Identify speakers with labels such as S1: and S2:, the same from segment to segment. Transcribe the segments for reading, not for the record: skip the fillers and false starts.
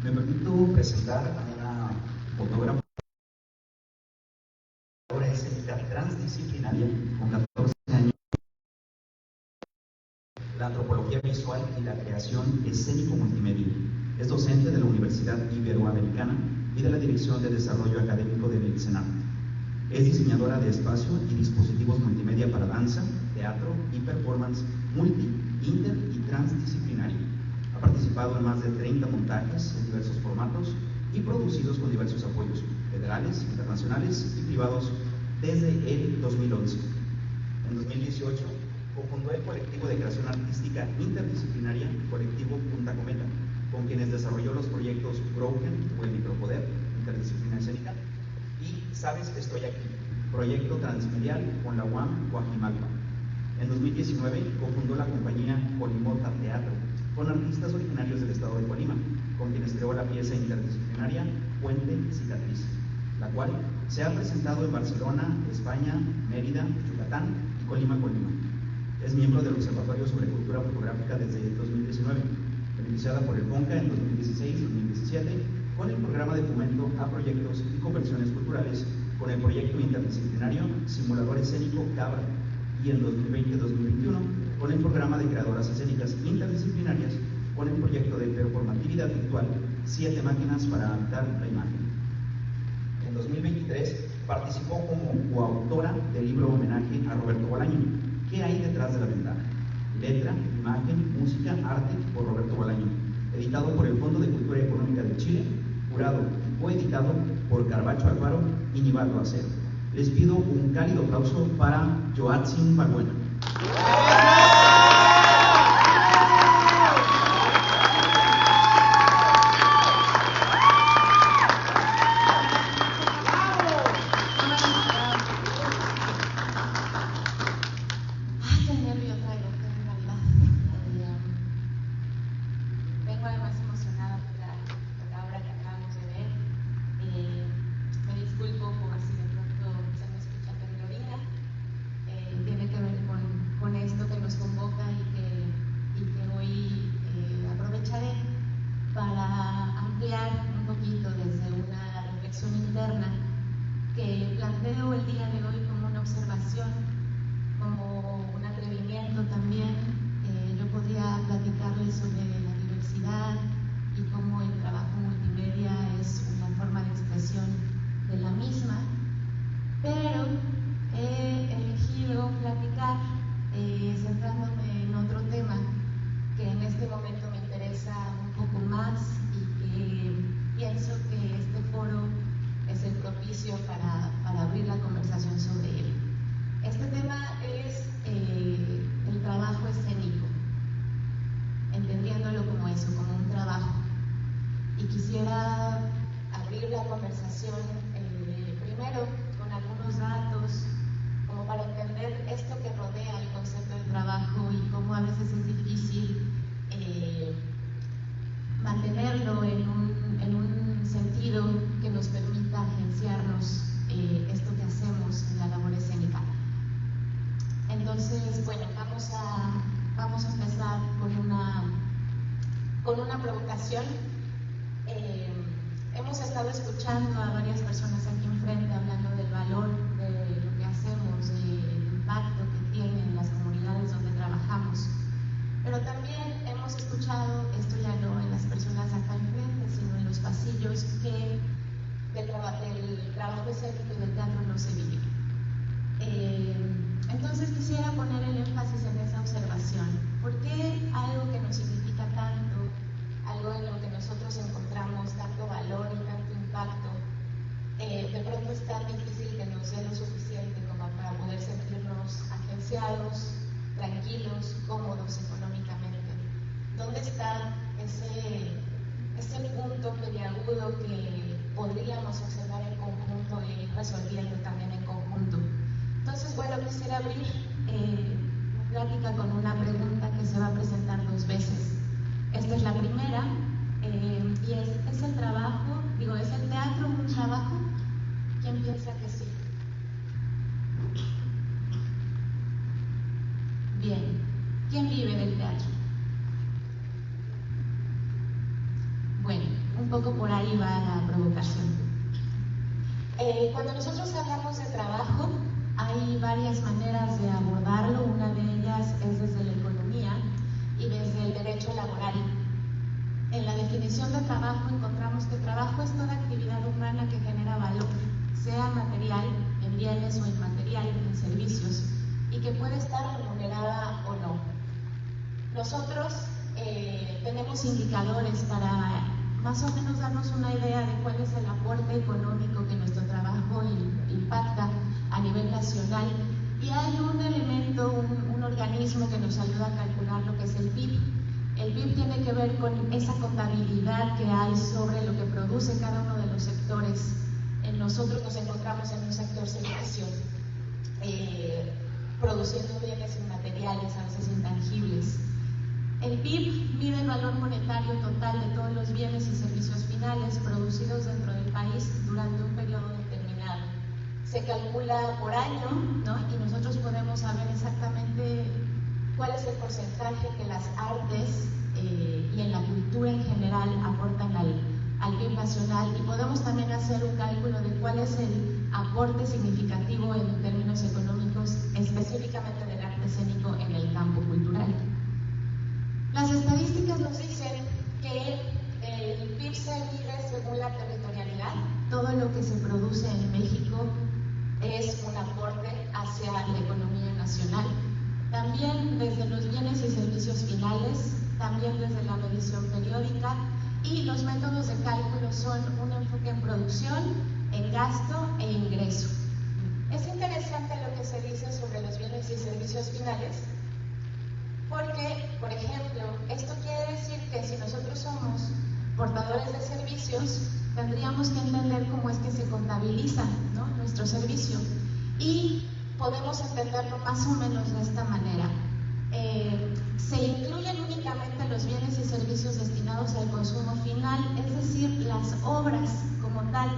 S1: Me permito presentar a una fotógrafa escénica transdisciplinaria con 14 años. La antropología visual y la creación escénico-multimedia. Es docente de la Universidad Iberoamericana y de la Dirección de Desarrollo Académico del CENART. Es diseñadora de espacio y dispositivos multimedia para danza, teatro y performance multi, inter y transdisciplinaria. Ha participado en más de 30 montajes en diversos formatos y producidos con diversos apoyos federales, internacionales y privados desde el 2011. En 2018 cofundó el colectivo de creación artística interdisciplinaria Colectivo Punta Cometa, con quienes desarrolló los proyectos Broken o El Micropoder, interdisciplina escénica, y Sabes que estoy aquí, proyecto transmedial con la UAM Coajimalpa. En 2019 cofundó la compañía Colimota Teatro, con artistas originarios del estado de Colima, con quienes creó la pieza interdisciplinaria Puente Cicatriz, la cual se ha presentado en Barcelona, España, Mérida, Yucatán y Colima. Es miembro del Observatorio sobre Cultura Fotográfica desde el 2019, beneficiada por el CONCA en 2016-2017 con el programa de fomento a proyectos y conversiones culturales con el proyecto interdisciplinario Simulador Escénico Cabra, y en 2020-2021 con el programa de creadoras escénicas interdisciplinarias con el proyecto de performatividad virtual 7 máquinas para adaptar la imagen. En 2023 participó como coautora del libro homenaje a Roberto Bolaño, ¿Qué hay detrás de la ventana? Letra, imagen, música, arte por Roberto Bolaño, editado por el Fondo de Cultura Económica de Chile, jurado y coeditado por Carvacho Alvaro y Nivaldo Acero. Les pido un cálido aplauso para Joatzin Balbuena.
S2: Que planteo el día de hoy como una observación, como un atrevimiento también. Yo podría platicarles sobre la diversidad y cómo el trabajo multimedia es una forma de expresión de la misma, pero he elegido platicar centrándome en otro tema que en este momento me interesa un poco más y que pienso que este foro es el propicio para abrir la conversación sobre él. Este tema es el trabajo escénico, entendiéndolo como eso, como un trabajo. Y quisiera abrir la conversación primero con algunos datos, como para entender esto que rodea el concepto del trabajo y cómo a veces es difícil mantenerlo en un sentido que nos permita agenciarnos esto que hacemos en la labor escénica. Entonces, bueno, vamos a empezar con una provocación. Hemos estado escuchando a varias personas aquí enfrente hablando del valor de lo que hacemos, del impacto que tiene en las comunidades donde trabajamos. Pero también hemos escuchado, esto ya no en las personas acá enfrente, sino en los pasillos, que del trabajo escénico y del teatro no se vive. Entonces quisiera poner el énfasis en esa observación. ¿Por qué algo que nos significa tanto, algo en lo que nosotros encontramos tanto valor y tanto impacto, de pronto es tan difícil que nos dé lo suficiente como para poder sentirnos agenciados, tranquilos, cómodos económicamente? ¿Dónde está ese punto peliagudo que podríamos observar en conjunto y ir resolviendo también en conjunto? Entonces, bueno, quisiera abrir la plática con una pregunta que se va a presentar 2 veces. Esta es la primera, y ¿es el trabajo, ¿es el teatro un trabajo? ¿Quién piensa que sí? Bien, ¿quién vive del teatro? Bueno, un poco por ahí va la provocación. Cuando nosotros hablamos de trabajo, hay varias maneras de abordarlo. Una de ellas es desde la economía y desde el derecho laboral. En la definición de trabajo encontramos que trabajo es toda actividad humana que genera valor, sea material, en bienes o inmaterial, en servicios, y que puede estar remunerada o no. Nosotros tenemos indicadores para más o menos darnos una idea de cuál es el aporte económico que nuestro trabajo impacta a nivel nacional, y hay un elemento, un organismo que nos ayuda a calcular lo que es el PIB. El PIB tiene que ver con esa contabilidad que hay sobre lo que produce cada uno de los sectores. Nosotros nos encontramos en un sector servicio, produciendo bienes inmateriales, a veces intangibles. El PIB mide el valor monetario total de todos los bienes y servicios finales producidos dentro del país durante un periodo determinado. Se calcula por año, ¿no? Y nosotros podemos saber exactamente cuál es el porcentaje que las artes y en la cultura en general aportan al PIB nacional, y podemos también hacer un cálculo de cuál es el aporte significativo en términos económicos, específicamente del arte escénico en el campo cultural. Las estadísticas nos dicen que el PIB se mide según la territorialidad. Todo lo que se produce en México es un aporte hacia la economía nacional. También desde los bienes y servicios finales, también desde la medición periódica, y los métodos de cálculo son un enfoque en producción, en gasto e ingreso. Es interesante lo que se dice sobre los bienes y servicios finales, porque, por ejemplo, esto quiere decir que si nosotros somos portadores de servicios, tendríamos que entender cómo es que se contabiliza, ¿no?, nuestro servicio, y podemos entenderlo más o menos de esta manera. Se incluyen únicamente los bienes y servicios destinados al consumo final, es decir, las obras como tal,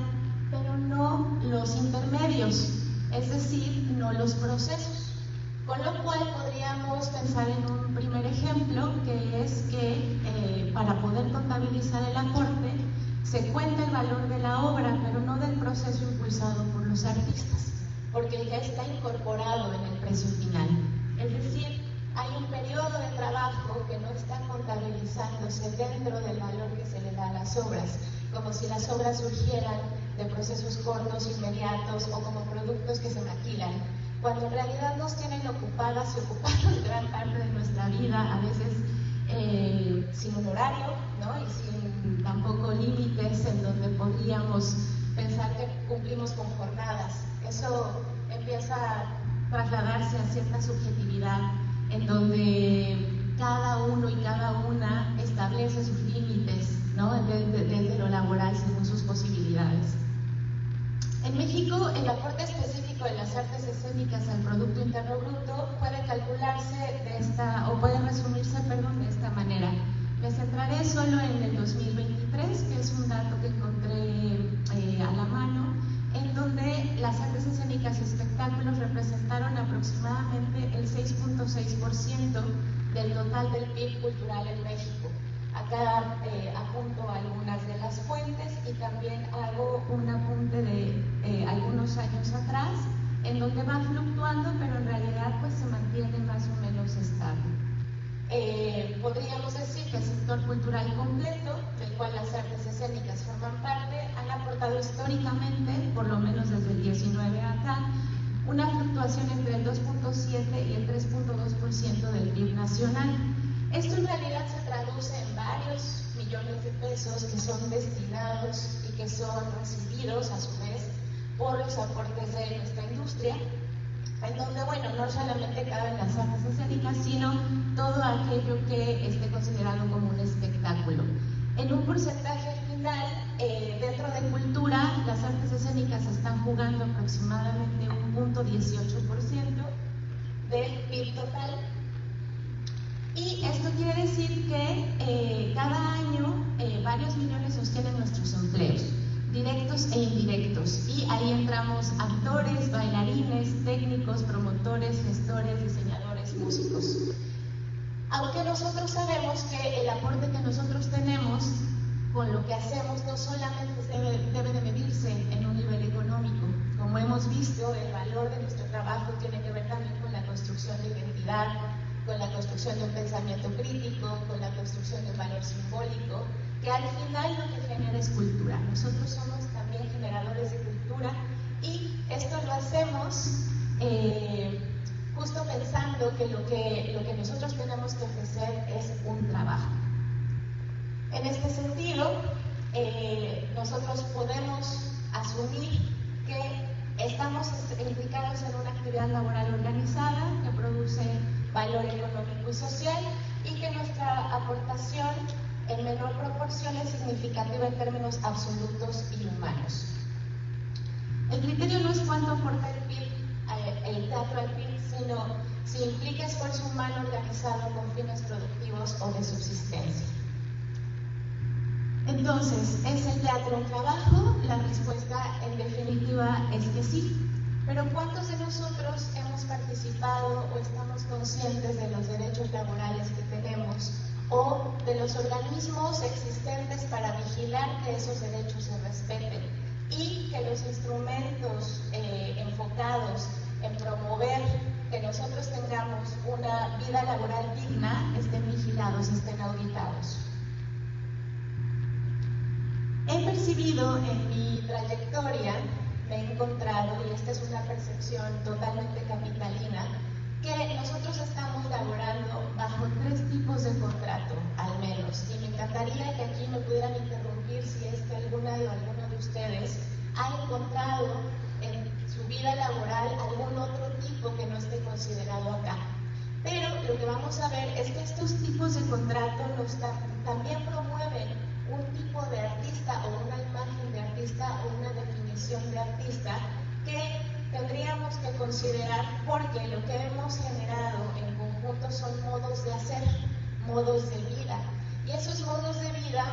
S2: pero no los intermedios, es decir, no los procesos. Con lo cual podríamos pensar en un primer ejemplo, que es que para poder contabilizar el aporte se cuenta el valor de la obra, pero no del proceso impulsado por los artistas, porque ya está incorporado en el precio final. Es decir, hay un periodo de trabajo que no está contabilizándose dentro del valor que se le da a las obras, como si las obras surgieran de procesos cortos, inmediatos, o como productos que se maquilan, cuando en realidad nos tienen ocupadas y ocupados gran parte de nuestra vida, a veces sin un horario, ¿no?, y sin tampoco límites en donde podríamos pensar que cumplimos con jornadas. Eso empieza a trasladarse a cierta subjetividad, en donde cada uno y cada una establece sus límites, ¿no?, desde lo laboral según sus posibilidades. En México, el aporte específico de las artes escénicas al Producto Interno Bruto puede calcularse puede resumirse, de esta manera. Me centraré solo en el 2023, que es un dato que encontré a la mano, en donde las artes escénicas y espectáculos representaron aproximadamente el 6.6% del total del PIB cultural en México. Acá apunto algunas de las fuentes y también hago un apunte de algunos años atrás, en donde va fluctuando, pero en realidad pues se mantiene más o menos estable. Podríamos decir que el sector cultural completo, del cual las artes escénicas forman parte, han aportado históricamente, por lo menos desde el 19 acá, una fluctuación entre el 2.7 y el 3.2% del PIB nacional. Esto en realidad se traduce en varios millones de pesos que son destinados y que son recibidos a su vez por los aportes de nuestra industria, en donde, bueno, no solamente caben las artes escénicas, sino todo aquello que esté considerado como un espectáculo. En un porcentaje final, dentro de cultura, las artes escénicas están jugando aproximadamente un 0.18% del PIB total. Y esto quiere decir que cada año varios millones sostienen nuestros empleos, directos e indirectos, y ahí entramos actores, bailarines, técnicos, promotores, gestores, diseñadores, músicos. Aunque nosotros sabemos que el aporte que nosotros tenemos con lo que hacemos no solamente debe de medirse en un nivel económico. Como hemos visto, el valor de nuestro trabajo tiene que ver también con la construcción de identidad, con la construcción de un pensamiento crítico, con la construcción de un valor simbólico, que al final lo que genera es cultura. Nosotros somos también generadores de cultura y esto lo hacemos justo pensando que lo que nosotros tenemos que ofrecer es un trabajo. En este sentido, nosotros podemos asumir que estamos implicados en una actividad laboral organizada que produce valor económico y social y que nuestra aportación en menor proporción es significativa en términos absolutos y humanos. El criterio no es cuánto aporta el teatro al PIB, sino si implica esfuerzo humano organizado con fines productivos o de subsistencia. Entonces, ¿es el teatro un trabajo? La respuesta en definitiva es que sí. Pero ¿cuántos de nosotros hemos participado o estamos conscientes de los derechos laborales que tenemos o de los organismos existentes para vigilar que esos derechos se respeten y que los instrumentos enfocados en promover que nosotros tengamos una vida laboral digna estén vigilados, estén auditados? He percibido en mi trayectoria, me he encontrado, y esta es una percepción totalmente capitalina, que nosotros estamos laborando bajo 3 tipos de contrato, al menos. Y me encantaría que aquí me pudieran interrumpir si es que alguno de ustedes ha encontrado en su vida laboral algún otro tipo que no esté considerado acá. Pero lo que vamos a ver es que estos tipos de contrato también promueven un tipo de artista o una imagen de artista o una definición de artista que tendríamos que considerar porque lo que hemos generado en conjunto son modos de hacer, modos de vida. Y esos modos de vida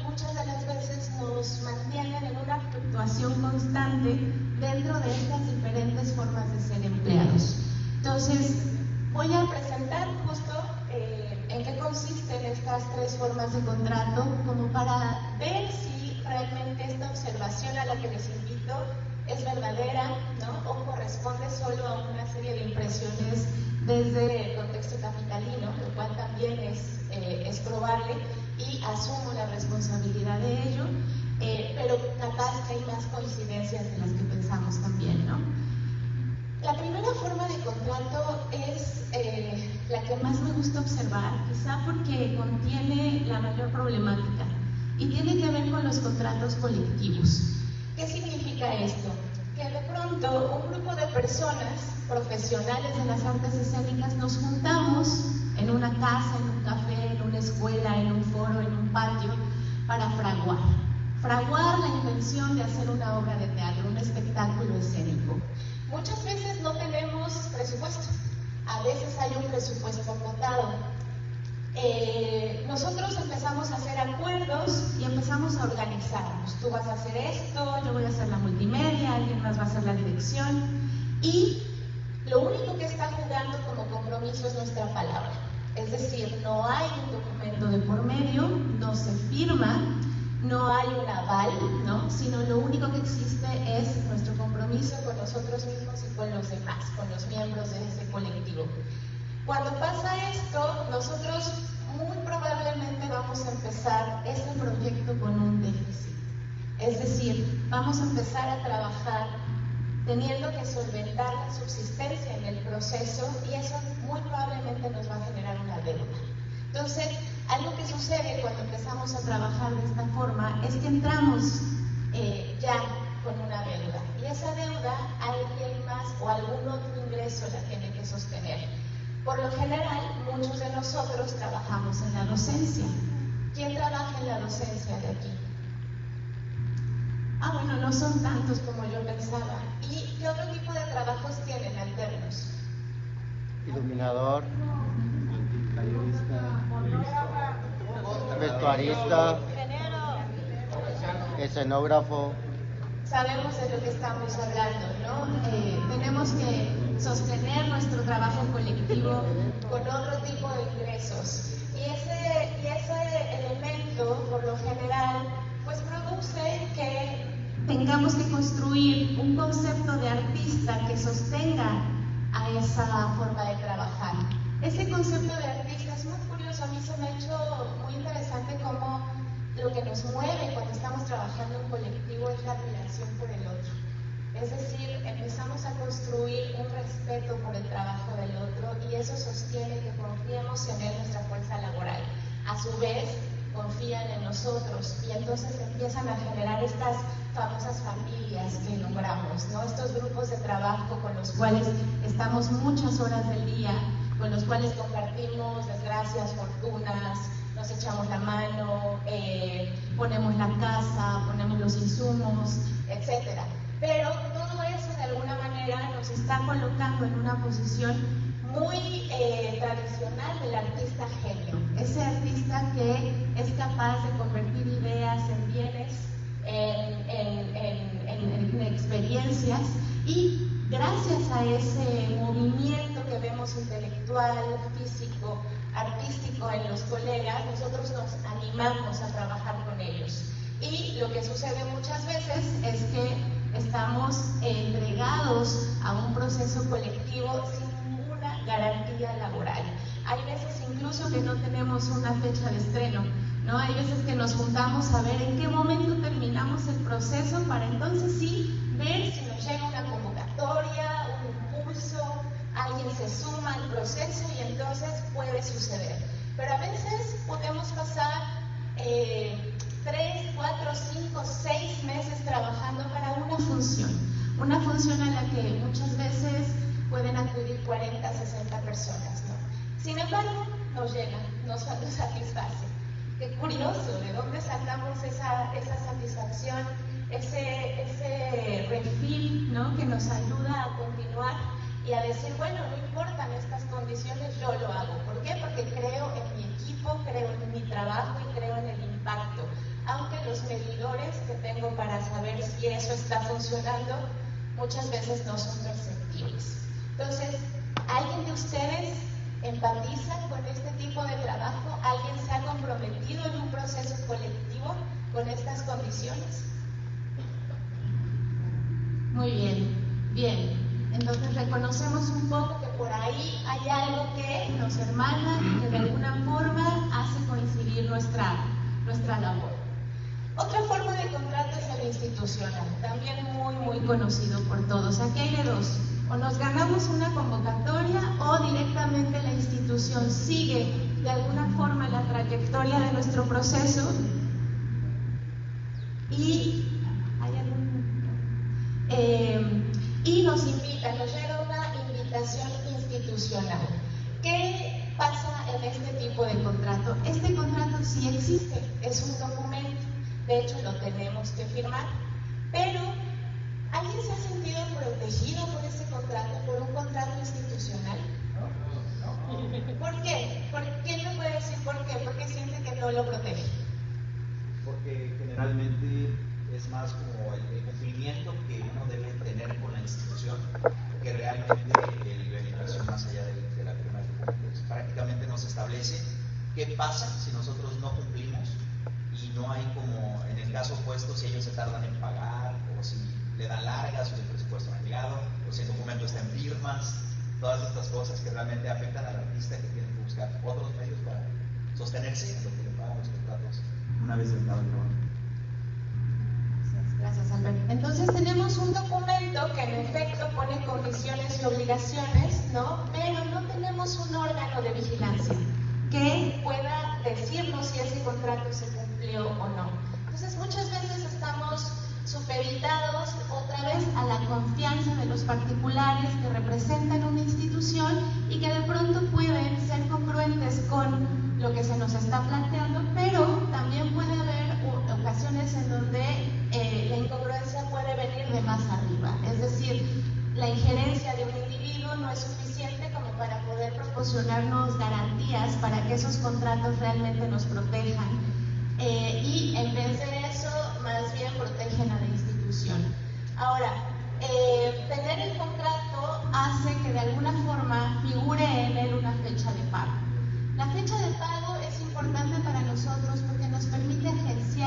S2: muchas de las veces nos mantienen en una fluctuación constante dentro de estas diferentes formas de ser empleados. Entonces, voy a presentar justo en qué consisten estas 3 formas de contrato, como para ver si realmente esta observación a la que les invito es verdadera, ¿no? O corresponde solo a una serie de impresiones desde el contexto capitalino, lo cual también es probable y asumo la responsabilidad de ello, pero capaz que hay más coincidencias de las que pensamos también, ¿no? La primera forma de contrato es la que más me gusta observar, quizá porque contiene la mayor problemática y tiene que ver con los contratos colectivos. ¿Qué significa esto? Que de pronto un grupo de personas profesionales de las artes escénicas nos juntamos en una casa, en un café, en una escuela, en un foro, en un patio, para fraguar la intención de hacer una obra de teatro, un espectáculo escénico. Muchas veces no tenemos presupuesto, a veces hay un presupuesto acotado. Nosotros empezamos a hacer acuerdos y empezamos a organizarnos. Tú vas a hacer esto, yo voy a hacer la multimedia, alguien más va a hacer la dirección. Y lo único que está jugando como compromiso es nuestra palabra. Es decir, no hay un documento de por medio, no se firma, no hay un aval, ¿no? Sino lo único que existe es nuestro compromiso con nosotros mismos y con los demás, con los miembros de ese colectivo. Cuando pasa esto, nosotros muy probablemente vamos a empezar ese proyecto con un déficit. Es decir, vamos a empezar a trabajar teniendo que solventar la subsistencia en el proceso y eso muy probablemente nos va a generar una deuda. Entonces, algo que sucede cuando empezamos a trabajar de esta forma es que entramos ya con una deuda y esa deuda alguien más o algún otro ingreso la tiene que sostener. Por lo general, muchos de nosotros trabajamos en la docencia. ¿Quién trabaja en la docencia de aquí? Bueno, no son tantos como yo pensaba. ¿Y qué otro tipo de trabajos tienen alternos?
S3: Iluminador, vestuarista, escenógrafo.
S2: Sabemos de lo que estamos hablando, ¿no? Tenemos que sostener nuestro trabajo colectivo con otro tipo de ingresos. Y ese elemento, por lo general, pues produce que tengamos que construir un concepto de artista que sostenga a esa forma de trabajar. Ese concepto de artista es muy curioso, a mí se me ha hecho muy interesante cómo lo que nos mueve cuando estamos trabajando en colectivo es la admiración por el otro. Es decir, empezamos a construir un respeto por el trabajo del otro y eso sostiene que confiemos en él nuestra fuerza laboral. A su vez, confían en nosotros y entonces empiezan a generar estas famosas familias que nombramos, ¿no? Estos grupos de trabajo con los cuales estamos muchas horas del día, con los cuales compartimos desgracias, fortunas, nos echamos la mano, ponemos la casa, ponemos los insumos, etc. Pero todo eso de alguna manera nos está colocando en una posición muy tradicional del artista genio, ese artista que es capaz de convertir ideas en bienes, en experiencias, y gracias a ese movimiento que vemos intelectual, físico, artístico en los colegas, nosotros nos animamos a trabajar con ellos. Y lo que sucede muchas veces es que estamos entregados a un proceso colectivo sin ninguna garantía laboral. Hay veces incluso que no tenemos una fecha de estreno, ¿no? Hay veces que nos juntamos a ver en qué momento terminamos el proceso para entonces sí ver si nos llega una convocatoria, un impulso, alguien se suma al proceso y entonces puede suceder. Pero a veces podemos pasar 3, 4, 5, 6 meses trabajando para una función a la que muchas veces pueden acudir 40, 60 personas, ¿no? Sin embargo, nos llena, nos satisface. Qué curioso, ¿de dónde sacamos esa satisfacción, ese refil, ¿no? Que nos ayuda a continuar y a decir, bueno, no importan estas condiciones, yo lo hago. ¿Por qué? Porque creo en mi equipo, creo en mi trabajo y creo en el impacto. Aunque los medidores que tengo para saber si eso está funcionando muchas veces no son perceptibles. Entonces, ¿alguien de ustedes empatiza con este tipo de trabajo? ¿Alguien se ha comprometido en un proceso colectivo con estas condiciones? Muy bien, bien. Entonces reconocemos un poco que por ahí hay algo que nos hermana y que de alguna forma hace coincidir nuestra labor. Otra forma de contrato es el institucional, también muy conocido por todos. Aquí hay de dos: o nos ganamos una convocatoria o directamente la institución sigue de alguna forma la trayectoria de nuestro proceso y nos invita, nos llega una invitación institucional. ¿Qué pasa en este tipo de contrato? Este contrato sí existe, es un documento, de hecho lo tenemos que firmar, pero ¿alguien se ha sentido protegido por ese contrato, por un contrato institucional? No. ¿Por qué? ¿Quién me puede decir por qué? ¿Por qué siente que no lo protege?
S1: Porque generalmente es más como el cumplimiento que uno debe tener con la institución que realmente el beneficio más allá de la firma de documentos. Prácticamente nos establece qué pasa si nosotros no cumplimos y no hay como en el caso opuesto si ellos se tardan en pagar o si le dan largas o si el presupuesto no ha llegado o si el documento está en firmas, todas estas cosas que realmente afectan al artista que tiene que buscar otros medios para sostenerse en lo que le pagan los contratos una vez entrado el trabajo.
S2: Gracias, Alberto. Entonces tenemos un documento que en efecto pone condiciones y obligaciones, ¿no? Pero no tenemos un órgano de vigilancia que pueda decirnos si ese contrato se cumplió o no. Entonces muchas veces estamos supeditados otra vez a la confianza de los particulares que representan una institución y que de pronto pueden ser congruentes con lo que se nos está planteando, pero también puede haber ocasiones en donde la incongruencia puede venir de más arriba, es decir, la injerencia de un individuo no es suficiente como para poder proporcionarnos garantías para que esos contratos realmente nos protejan y en vez de eso, más bien protegen a la institución. Ahora, tener el contrato hace que de alguna forma figure en él una fecha de pago. La fecha de pago es importante para nosotros porque nos permite agenciar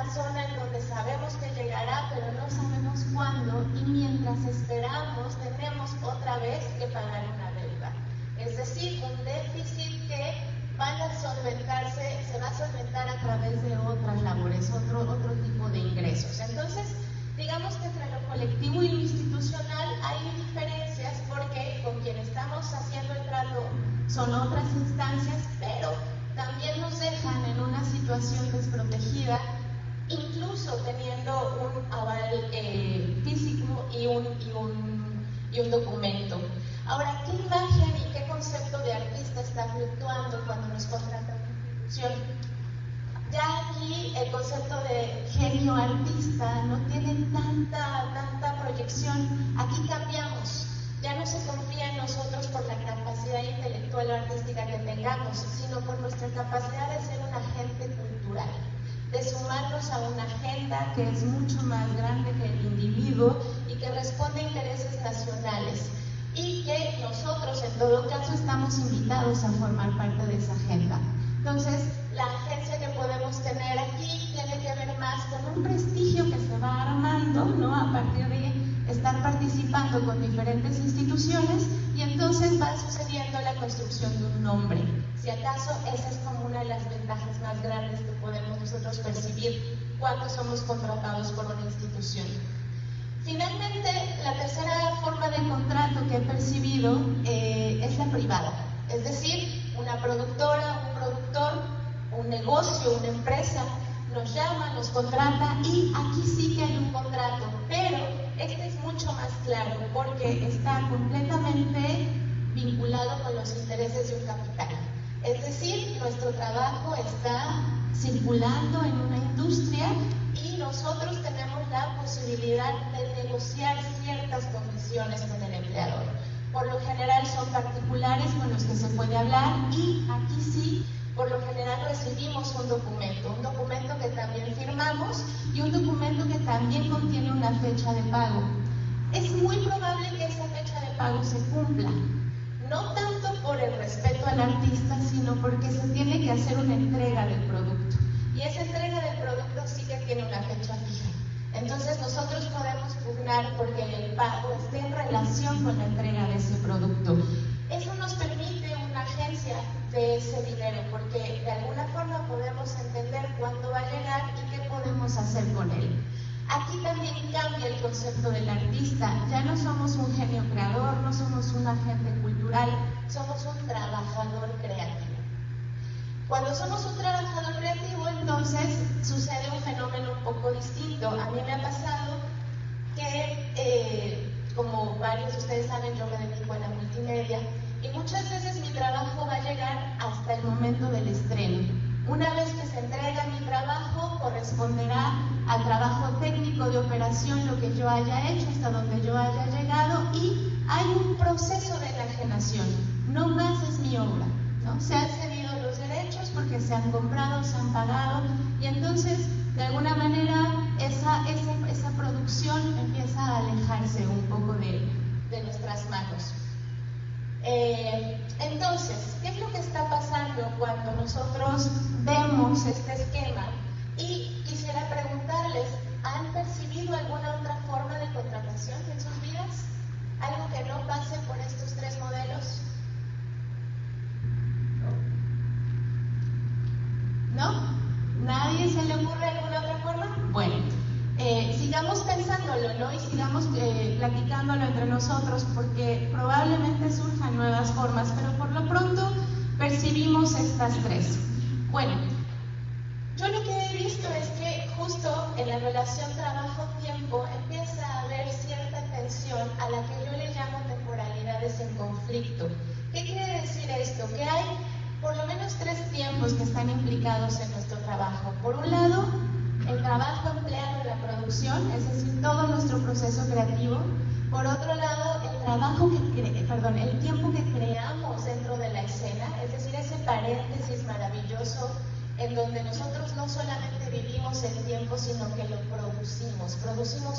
S2: una zona en donde sabemos que llegará, pero no sabemos cuándo, y mientras esperamos tenemos otra vez que pagar una deuda. Es decir, un déficit que se va a solventar a través de otras labores, otro tipo de ingresos. Entonces, digamos que entre lo colectivo y lo institucional hay diferencias porque con quien estamos haciendo el trato son otras instancias, pero también nos dejan en una situación desprotegida, incluso teniendo un aval físico y un documento. Ahora, ¿qué imagen y qué concepto de artista está fluctuando cuando nos contrata una institución? Ya aquí el concepto de genio artista no tiene tanta proyección. Aquí cambiamos. Ya no se confía en nosotros por la capacidad intelectual o artística que tengamos, sino por nuestra capacidad de ser un agente cultural, de sumarnos a una agenda que es mucho más grande que el individuo y que responde a intereses nacionales. Y que nosotros, en todo caso, estamos invitados a formar parte de esa agenda. Entonces, la agencia que podemos tener aquí tiene que ver más con un prestigio que se va armando, ¿no?, a partir de estar participando con diferentes instituciones, y entonces va sucediendo la construcción de un nombre. Si acaso, esa es como una de las ventajas más grandes que podemos nosotros percibir cuando somos contratados por una institución. Finalmente, la tercera forma de contrato que he percibido es la privada, es decir, una productora, un productor, un negocio, una empresa nos llama, nos contrata, y aquí sí que hay un contrato, pero este es mucho más claro porque está completamente vinculado con los intereses de un capital. Es decir, nuestro trabajo está circulando en una industria y nosotros tenemos la posibilidad de negociar ciertas condiciones con el empleador. Por lo general son particulares con los que se puede hablar, y aquí sí, por lo general recibimos un documento que también firmamos y un documento que también contiene una fecha de pago. Es muy probable que esa fecha de pago se cumpla, no tanto por el respeto al artista, sino porque se tiene que hacer una entrega del producto. Y esa entrega del producto sí que tiene una fecha fija. Entonces nosotros podemos pugnar porque el pago esté en relación con la entrega de ese producto. Eso nos permite una agencia de ese dinero, porque de alguna forma podemos entender cuándo va a llegar y qué podemos hacer con él. Aquí también cambia el concepto del artista. Ya no somos un genio creador, no somos un agente cultural, somos un trabajador creativo. Cuando somos un trabajador creativo, entonces sucede un fenómeno un poco distinto. A mí me ha pasado que, como varios de ustedes saben, yo me dedico a la multimedia, y muchas veces mi trabajo va a llegar hasta el momento del estreno. Una vez que se entrega mi trabajo, corresponderá al trabajo técnico de operación, lo que yo haya hecho, hasta donde yo haya llegado, y hay un proceso de enajenación. No más es mi obra, ¿no? Se han cedido los derechos porque se han comprado, se han pagado, y entonces, de alguna manera, esa producción empieza a alejarse un poco de nuestras manos. Entonces, ¿qué es lo que está pasando cuando nosotros vemos este esquema? Y quisiera preguntarles, ¿han percibido alguna otra forma de contratación en sus vidas? ¿Algo que no pase por estos tres modelos? ¿No? ¿Nadie se le ocurre alguna otra forma? Bueno, sigamos pensándolo, ¿no? Y sigamos platicándolo entre nosotros, porque probablemente surjan nuevas formas, pero por lo pronto percibimos estas tres. Bueno, yo lo que he visto es que justo en la relación trabajo-tiempo empieza a haber cierta tensión a la que yo le llamo temporalidades en conflicto. ¿Qué quiere decir esto? Que hay por lo menos tres tiempos que están implicados en nuestro trabajo. Por un lado, el trabajo empleado en la producción, es decir, todo nuestro proceso creativo. Por otro lado, el tiempo que creamos dentro de la escena, es decir, ese paréntesis maravilloso en donde nosotros no solamente vivimos el tiempo, sino que lo producimos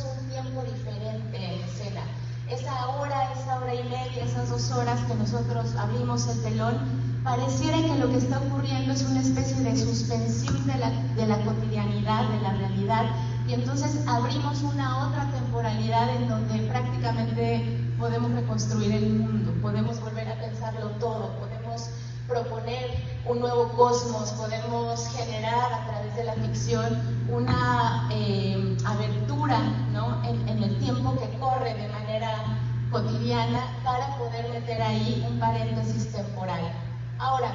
S2: un tiempo diferente en escena. Esa hora y media, esas 2 horas que nosotros abrimos el telón, pareciera que lo que está ocurriendo es una especie de suspensión de la cotidianidad, de la realidad, y entonces abrimos una otra temporalidad en donde prácticamente podemos reconstruir el mundo, podemos volver a pensarlo todo, podemos proponer un nuevo cosmos, podemos generar a través de la ficción una abertura, ¿no?, en el tiempo que corre de manera cotidiana para poder meter ahí un paréntesis temporal. Ahora,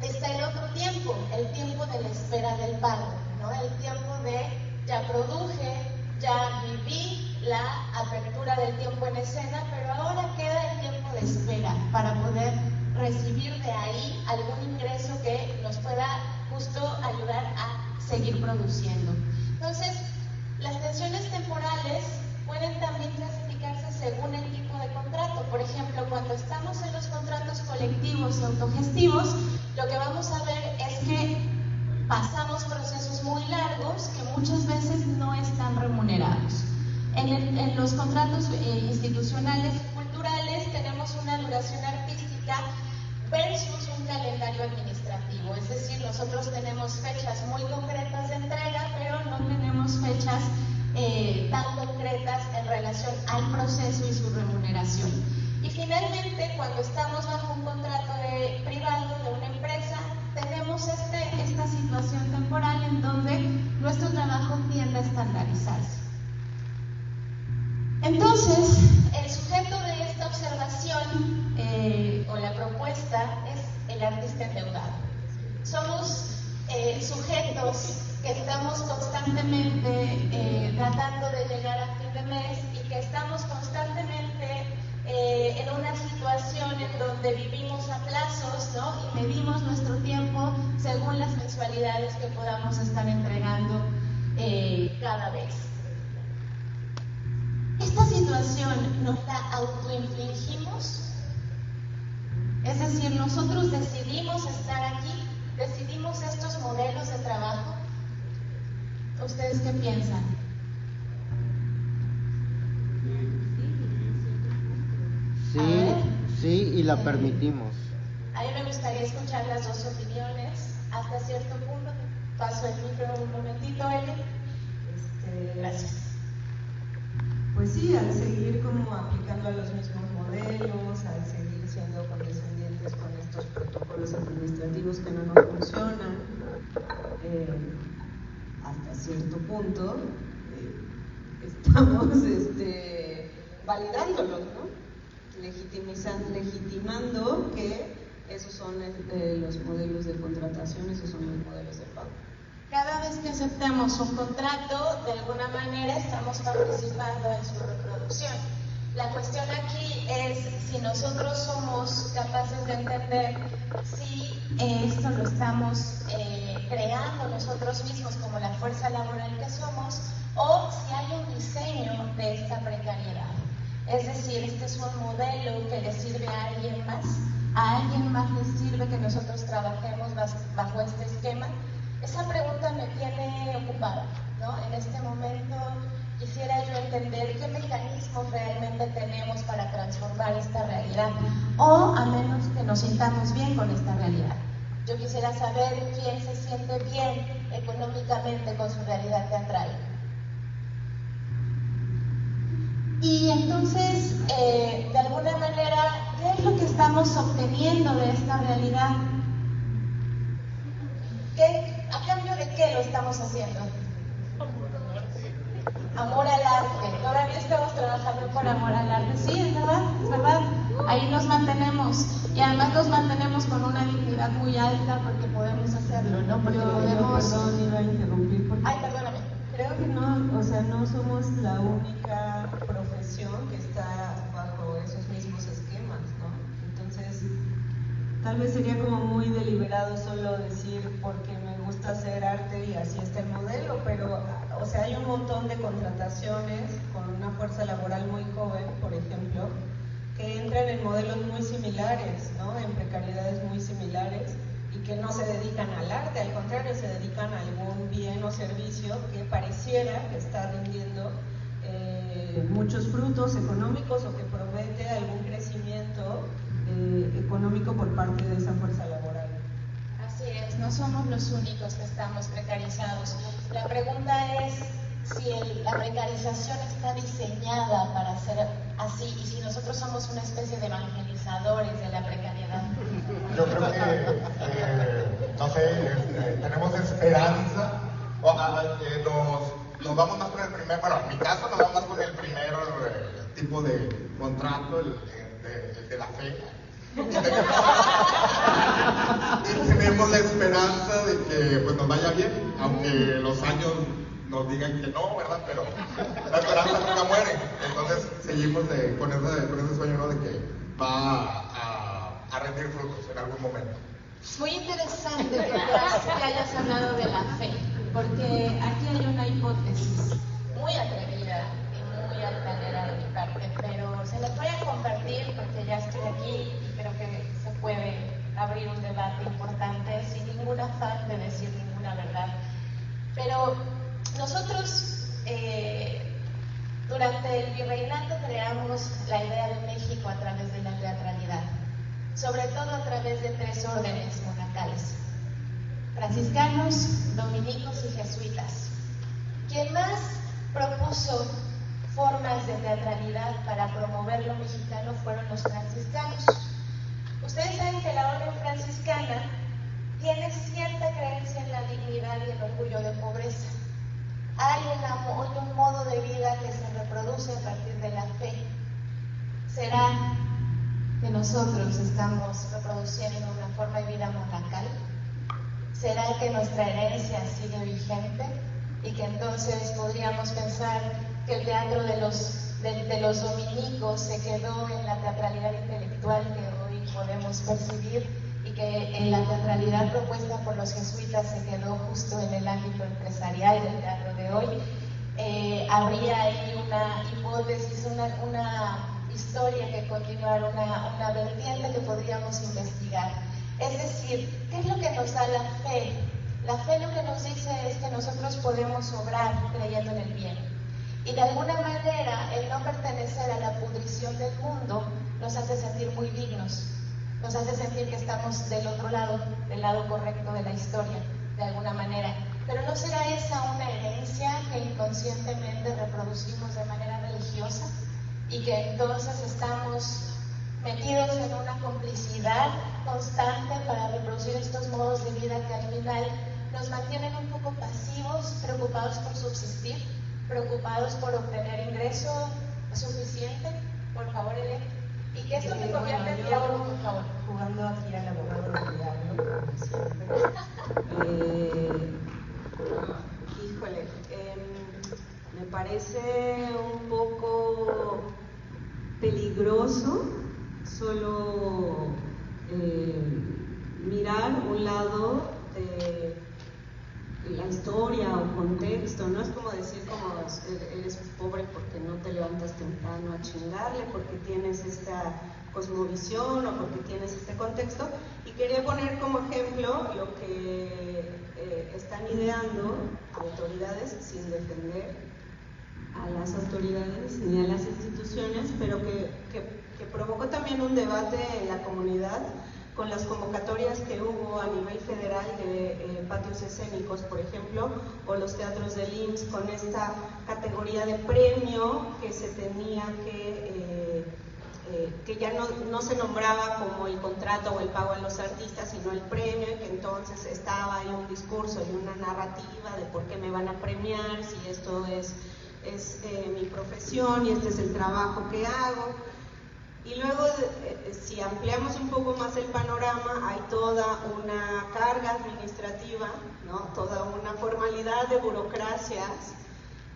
S2: está el otro tiempo, el tiempo de la espera del pago, ¿no?, el tiempo de ya produje, ya viví la apertura del tiempo en escena, pero ahora queda el tiempo de espera para poder recibir de ahí algún ingreso que nos pueda justo ayudar a seguir produciendo. Entonces, las tensiones temporales pueden también clasificarse según el tipo de contrato. Por ejemplo, cuando estamos en los contratos colectivos y autogestivos, lo que vamos a ver es que pasamos procesos muy largos que muchas veces no están remunerados. En los contratos institucionales y culturales tenemos una duración artística versus un calendario administrativo, es decir, nosotros tenemos fechas muy concretas de entrega, pero no tenemos fechas tan concretas en relación al proceso y su remuneración. Y finalmente, cuando estamos bajo un contrato privado de una empresa, tenemos esta situación temporal en donde nuestro trabajo tiende a estandarizarse. Entonces, el sujeto de esta observación o la propuesta es el artista endeudado. Somos sujetos que estamos constantemente tratando de llegar a fin de mes y que estamos constantemente en una situación en donde vivimos a plazos, ¿no?, y medimos nuestro tiempo según las mensualidades que podamos estar entregando cada vez. ¿Esta situación nos la autoinfligimos? Es decir, nosotros decidimos estar aquí, decidimos estos modelos de trabajo. ¿Ustedes qué piensan?
S3: Sí, y la permitimos.
S2: A mí me gustaría escuchar las dos opiniones hasta cierto punto. Paso el micro un momentito, Eli. Gracias.
S4: Pues sí, al seguir como aplicando a los mismos modelos, al seguir siendo condescendientes con estos protocolos administrativos que no nos funcionan, hasta cierto punto estamos validándolos, ¿no? Legitimando que esos son los modelos de contratación, esos son los modelos de pago.
S2: Cada vez que aceptamos un contrato, de alguna manera estamos participando en su reproducción. La cuestión aquí es si nosotros somos capaces de entender si esto lo estamos creando nosotros mismos como la fuerza laboral que somos, o si hay un diseño de esta precariedad. Es decir, este es un modelo que le sirve a alguien más le sirve que nosotros trabajemos bajo este esquema. Esa pregunta me tiene ocupada, ¿no? En este momento quisiera yo entender qué mecanismos realmente tenemos para transformar esta realidad, o a menos que nos sintamos bien con esta realidad. Yo quisiera saber quién se siente bien económicamente con su realidad teatral. Y entonces, de alguna manera, ¿qué es lo que estamos obteniendo de esta realidad? ¿A cambio de qué lo estamos haciendo? Amor al arte. Todavía estamos trabajando por amor al arte. Sí, es verdad. Ahí nos mantenemos. Y además nos mantenemos con una dignidad muy alta porque podemos hacerlo, ¿no? Porque
S4: Perdón, iba a interrumpir porque...
S2: Ay, perdóname.
S4: Creo que no somos la única profesión que está bajo esos mismos esquemas, ¿no? Entonces, tal vez sería como muy deliberado solo decir porque me gusta hacer arte y así está el modelo, pero, hay un montón de contrataciones con una fuerza laboral muy joven, por ejemplo, que entran en modelos muy similares, ¿no? En precariedades muy similares, y que no se dedican al arte, al contrario, se dedican a algún bien o servicio que pareciera que está rindiendo muchos frutos económicos o que promete algún crecimiento económico económico por parte de esa fuerza laboral.
S2: Así es, no somos los únicos que estamos precarizados. La pregunta es si la precarización está diseñada para ser así y si nosotros somos una especie de evangelizadores de la precariedad.
S5: Yo creo que, no sé, tenemos esperanza, nos vamos más con el primer, bueno, en mi caso nos vamos más con el primer tipo de contrato, el de la fe. Y tenemos la esperanza de que pues, nos vaya bien, aunque los años nos digan que no, ¿verdad? Pero la esperanza nunca muere. Entonces seguimos con ese sueño, ¿no? De que va a rendir frutos en algún momento.
S2: Muy interesante que hayas hablado de la fe, porque aquí hay una hipótesis muy atrevida y muy altanera de mi parte, pero se las voy a compartir porque ya estoy aquí y creo que se puede abrir un debate importante sin ningún afán de decir ninguna verdad. Pero nosotros durante el virreinato creamos la idea de México a través de la teatralidad, sobre todo a través de 3 órdenes monacales: franciscanos, dominicos y jesuitas. Quien más propuso formas de teatralidad para promover lo mexicano fueron los franciscanos. Ustedes saben que la orden franciscana tiene cierta creencia en la dignidad y el orgullo de pobreza. Hay un modo de vida que se reproduce a partir de la fe. ¿Será que nosotros estamos reproduciendo una forma de vida monacal? ¿Será que nuestra herencia sigue vigente y que entonces podríamos pensar que el teatro de los dominicos se quedó en la teatralidad intelectual que hoy podemos percibir y que en la teatralidad propuesta por los jesuitas se quedó justo en el ámbito empresarial del teatro de hoy? Habría ahí una hipótesis, una historia que continuar, una vertiente que podríamos investigar. Es decir, ¿qué es lo que nos da la fe? La fe lo que nos dice es que nosotros podemos obrar creyendo en el bien. Y de alguna manera el no pertenecer a la pudrición del mundo nos hace sentir muy dignos, nos hace sentir que estamos del otro lado, del lado correcto de la historia, de alguna manera. Pero ¿no será esa una herencia que inconscientemente reproducimos de manera religiosa? Y que entonces estamos metidos en una complicidad constante para reproducir estos modos de vida que al final nos mantienen un poco pasivos, preocupados por subsistir, preocupados por obtener ingreso suficiente. Por favor, Elena. Y que esto se convierta en diálogo, por favor.
S4: Jugando aquí al abogado del diablo, como siempre. Híjole, me parece un poco peligroso solo mirar un lado de la historia o contexto. No es como decir como eres pobre porque no te levantas temprano a chingarle, porque tienes esta cosmovisión o porque tienes este contexto. Y quería poner como ejemplo lo que están ideando autoridades, sin defender a las autoridades ni a las instituciones, pero que provocó también un debate en la comunidad con las convocatorias que hubo a nivel federal de patios escénicos, por ejemplo, o los teatros del IMSS con esta categoría de premio que se tenía que ya no se nombraba como el contrato o el pago a los artistas, sino el premio, y que entonces estaba ahí un discurso y una narrativa de por qué me van a premiar, si esto es mi profesión y este es el trabajo que hago. Y luego, si ampliamos un poco más el panorama, hay toda una carga administrativa, ¿no? Toda una formalidad de burocracias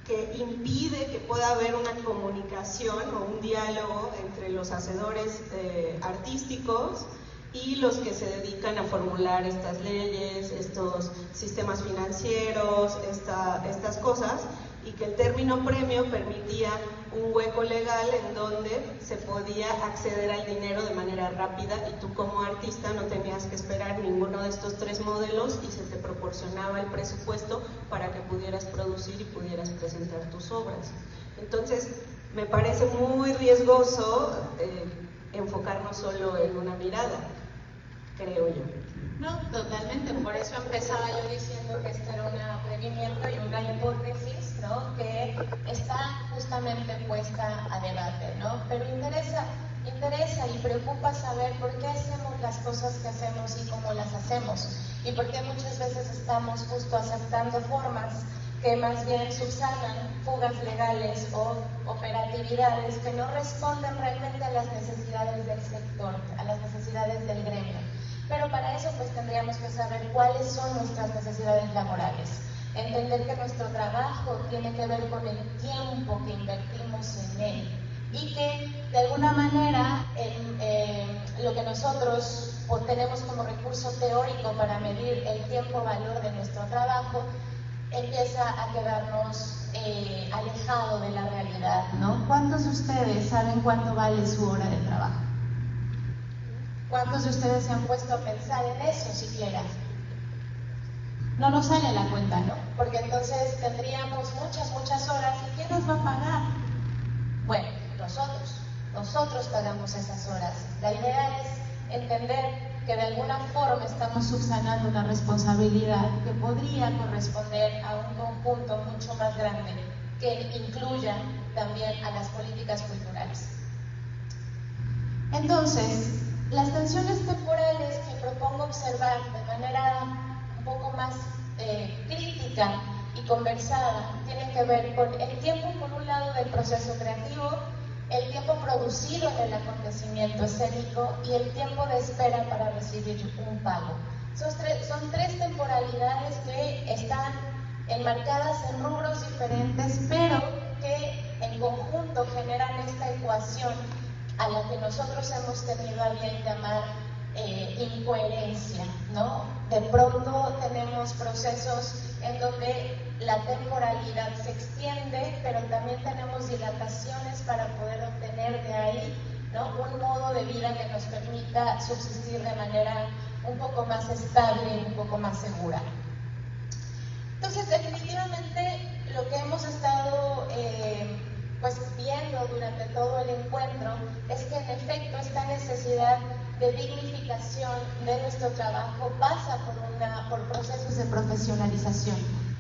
S4: que impide que pueda haber una comunicación o un diálogo entre los hacedores artísticos y los que se dedican a formular estas leyes, estos sistemas financieros, estas cosas, y que el término premio permitía un hueco legal en donde se podía acceder al dinero de manera rápida y tú como artista no tenías que esperar ninguno de estos 3 modelos y se te proporcionaba el presupuesto para que pudieras producir y pudieras presentar tus obras. Entonces, me parece muy riesgoso enfocarnos solo en una mirada. creo yo.
S2: No, totalmente. Por eso empezaba yo diciendo que esto era un atrevimiento y una hipótesis, ¿no? Que está justamente puesta a debate, ¿no? Pero interesa y preocupa saber por qué hacemos las cosas que hacemos y cómo las hacemos. Y por qué muchas veces estamos justo aceptando formas que más bien subsanan fugas legales o operatividades que no responden realmente a las necesidades del sector, a las necesidades del gremio. Pero para eso pues tendríamos que saber cuáles son nuestras necesidades laborales, entender que nuestro trabajo tiene que ver con el tiempo que invertimos en él y que de alguna manera lo que nosotros tenemos como recurso teórico para medir el tiempo-valor de nuestro trabajo empieza a quedarnos alejado de la realidad, ¿no? ¿Cuántos de ustedes saben cuánto vale su hora de trabajo? ¿Cuántos de ustedes se han puesto a pensar en eso siquiera? No nos sale la cuenta, ¿no? Porque entonces tendríamos muchas horas y ¿quién nos va a pagar? Bueno, nosotros pagamos esas horas. La idea es entender que de alguna forma estamos subsanando una responsabilidad que podría corresponder a un conjunto mucho más grande que incluya también a las políticas culturales. Entonces, las tensiones temporales que propongo observar de manera un poco más crítica y conversada tienen que ver con el tiempo, por un lado, del proceso creativo, el tiempo producido en el acontecimiento escénico y el tiempo de espera para recibir un pago. Son tres temporalidades que están enmarcadas en rubros diferentes, pero que en conjunto generan esta ecuación a la que nosotros hemos tenido a bien llamar incoherencia, ¿no? De pronto tenemos procesos en donde la temporalidad se extiende, pero también tenemos dilataciones para poder obtener de ahí, ¿no?, un modo de vida que nos permita subsistir de manera un poco más estable y un poco más segura. Entonces, definitivamente, lo que hemos estado viendo durante todo el encuentro es que en efecto esta necesidad de dignificación de nuestro trabajo pasa por procesos de profesionalización.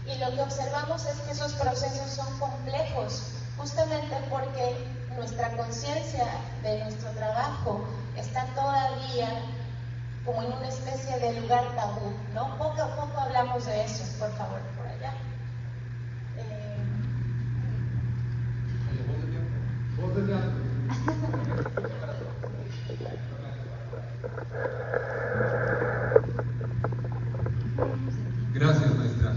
S2: Y lo que observamos es que esos procesos son complejos, justamente porque nuestra conciencia de nuestro trabajo está todavía como en una especie de lugar tabú, ¿no? Poco a poco hablamos de eso, por favor, por allá.
S6: Gracias, maestra.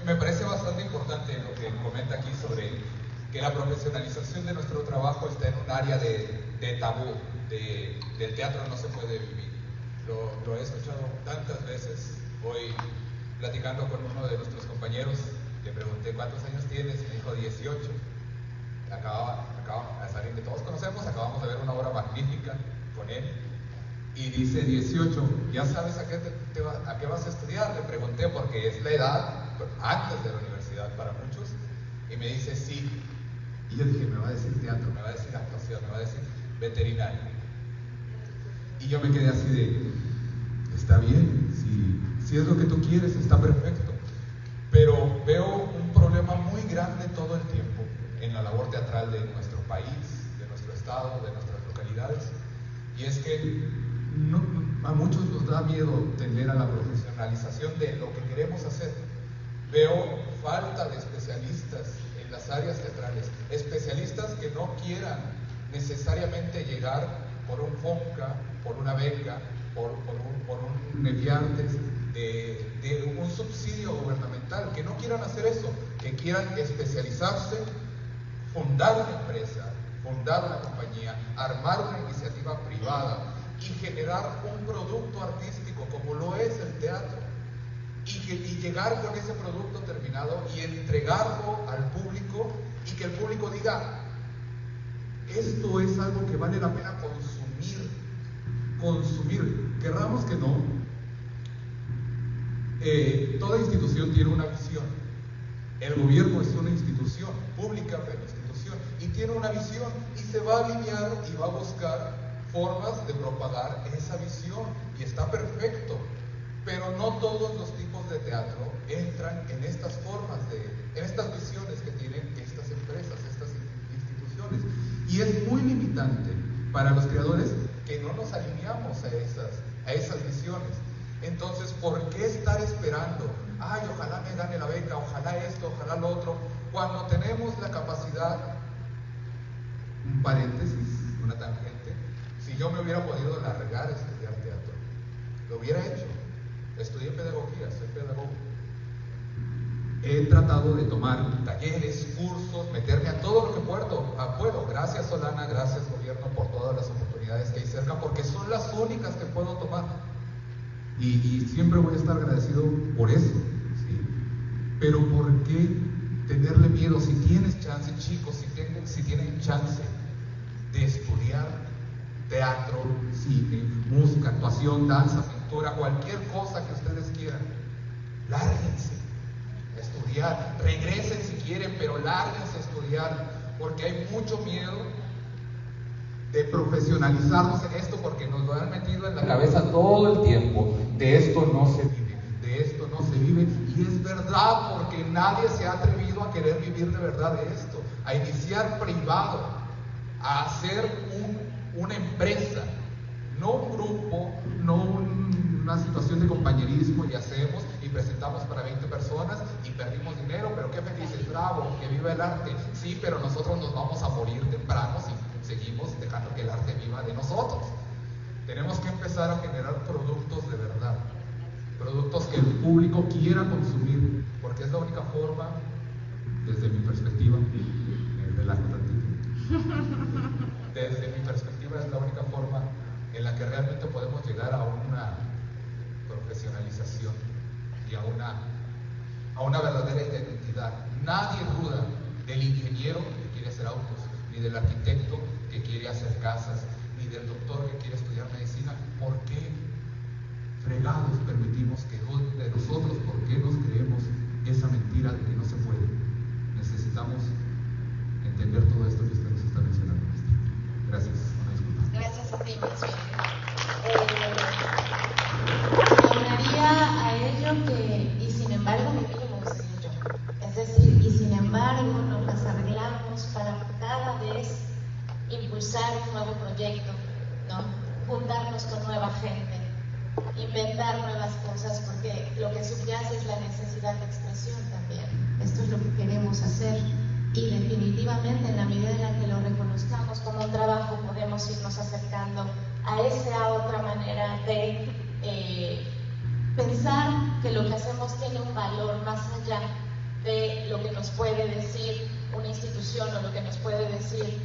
S6: Me parece bastante importante lo que comenta aquí sobre que la profesionalización de nuestro trabajo está en un área de tabú, del teatro no se puede vivir. Lo he escuchado tantas veces. Hoy, platicando con uno de nuestros compañeros, le pregunté ¿cuántos años tienes? Y me dijo 18. Acababa de salir, que todos conocemos, acabamos de ver una obra magnífica con él. Y dice 18, ¿ya sabes a qué vas a estudiar? Le pregunté porque es la edad antes de la universidad para muchos. Y me dice sí. Y yo dije, me va a decir teatro, me va a decir actuación, me va a decir veterinario. Y yo me quedé así de, está bien, si es lo que tú quieres, está perfecto. Pero veo un problema muy grande todo el tiempo en la labor teatral de nuestro país, de nuestro estado, de nuestras localidades. Y es que a muchos nos da miedo tender a la profesionalización de lo que queremos hacer. Veo falta de especialistas en las áreas teatrales, especialistas que no quieran necesariamente llegar por un FONCA, por una beca, por un Mediartes, de un subsidio gubernamental, que no quieran hacer eso, que quieran especializarse, fundar una empresa, fundar una compañía, armar una iniciativa privada y generar un producto artístico como lo es el teatro y llegar con ese producto terminado y entregarlo al público y que el público diga, esto es algo que vale la pena consumir, querramos que no. Toda institución tiene una visión. El gobierno es una institución pública, pero institución, y tiene una visión y se va a alinear y va a buscar formas de propagar esa visión y está perfecto, pero no todos los tipos de teatro entran en estas formas, en estas visiones que tienen estas empresas, estas instituciones, y es muy limitante para los creadores que no nos alineamos a esas visiones. Entonces, ¿por qué estar esperando? Ay, ojalá me gane la beca, ojalá esto, ojalá lo otro, cuando tenemos la capacidad, un paréntesis, una tangente, si yo me hubiera podido largar a estudiar teatro, lo hubiera hecho. Estudié pedagogía, soy pedagogo. He tratado de tomar talleres, cursos, meterme a todo lo que puedo. Gracias Solana, gracias gobierno por todas las oportunidades que hay cerca, porque son las únicas que puedo tomar. Y siempre voy a estar agradecido por eso, ¿sí? Pero ¿por qué tenerle miedo? Si tienes chance, chicos, si tienen chance de estudiar teatro, cine, música, actuación, danza, pintura, cualquier cosa que ustedes quieran, lárguense a estudiar, regresen si quieren, pero lárguense a estudiar, porque hay mucho miedo de profesionalizarnos en esto, porque nos lo han metido en la cabeza todo el tiempo. De esto no se vive, de esto no se vive, y es verdad, porque nadie se ha atrevido a querer vivir de verdad de esto, a iniciar privado, a hacer una empresa, no un grupo, no una situación de compañerismo, y hacemos y presentamos para 20 personas y perdimos dinero, pero qué felices, bravo, que viva el arte. Sí, pero nosotros nos vamos a morir temprano si seguimos dejando que el arte viva de nosotros. Tenemos que empezar a generar productos de verdad, productos que el público quiera consumir, porque es la única forma, desde mi perspectiva, me relajo tantito, desde mi perspectiva es la única forma en la que realmente podemos llegar a una profesionalización y a una verdadera identidad. Nadie duda del ingeniero que quiere hacer autos, ni del arquitecto que quiere hacer casas, ni del doctor que quiere estudiar medicina. ¿Por qué fregados permitimos que de nosotros, por qué nos creemos esa mentira de que no se puede? Necesitamos entender todo esto que usted nos está mencionando. Gracias.
S2: Gracias a ti, Aunaría a ello que, y sin embargo, mi mínimo sería yo. Es decir, y sin embargo, nos las arreglamos para cada vez impulsar un nuevo proyecto, ¿no? Juntarnos con nueva gente, inventar nuevas cosas, porque lo que subyace es la necesidad de expresión también. Esto es lo que queremos hacer, y definitivamente en la medida en la que lo reconozcamos como un trabajo, podemos irnos acercando a esa otra manera de pensar que lo que hacemos tiene un valor más allá de lo que nos puede decir una institución o lo que nos puede decir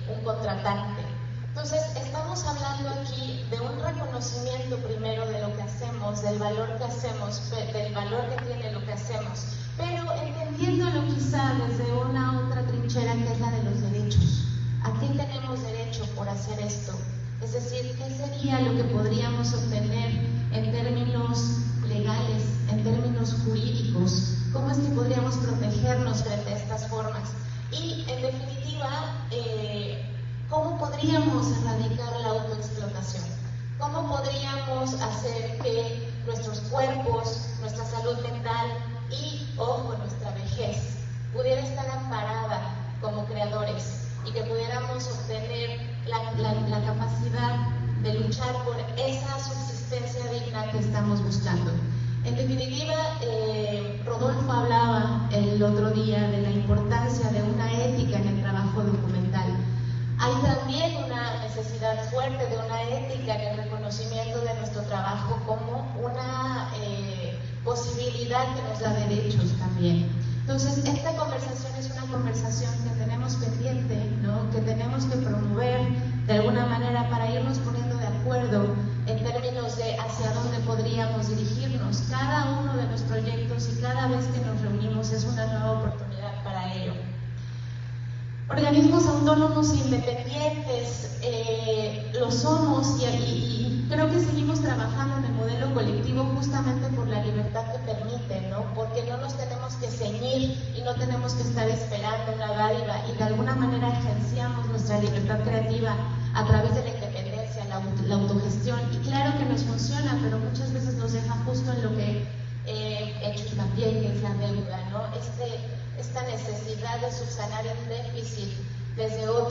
S2: un contratante. Entonces, estamos hablando aquí de un reconocimiento primero de lo que hacemos, del valor que hacemos, del valor que tiene lo que hacemos, pero entendiéndolo quizá desde una otra trinchera, que es la de los derechos. ¿A qué tenemos derecho por hacer esto? Es decir, ¿qué sería lo que podríamos obtener en términos legales, en términos jurídicos? ¿Cómo es que podríamos protegernos frente a estas formas? Y, en definitiva, ¿cómo podríamos erradicar la autoexplotación? ¿Cómo podríamos hacer que nuestros cuerpos, nuestra salud mental y, ojo, nuestra vejez pudiera estar amparada como creadores y que pudiéramos obtener la capacidad de luchar por esa subsistencia digna que estamos buscando? En definitiva, Rodolfo hablaba el otro día de la importancia de una ética en el trabajo documental. Hay también una necesidad fuerte de una ética en el reconocimiento de nuestro trabajo como una posibilidad que nos da derechos también. Entonces, esta conversación es una conversación que tenemos pendiente, ¿no? Que tenemos que promover de alguna manera para irnos poniendo de acuerdo en términos de hacia dónde podríamos dirigirnos. Cada uno de los proyectos y cada vez que nos reunimos es una nueva oportunidad para ello. Organismos autónomos e independientes, lo somos y creo que seguimos trabajando en el modelo colectivo justamente por la libertad que permite, ¿no? Porque no nos tenemos que ceñir y no tenemos que estar esperando una dádiva, y de alguna manera agenciamos nuestra libertad creativa a través de la independencia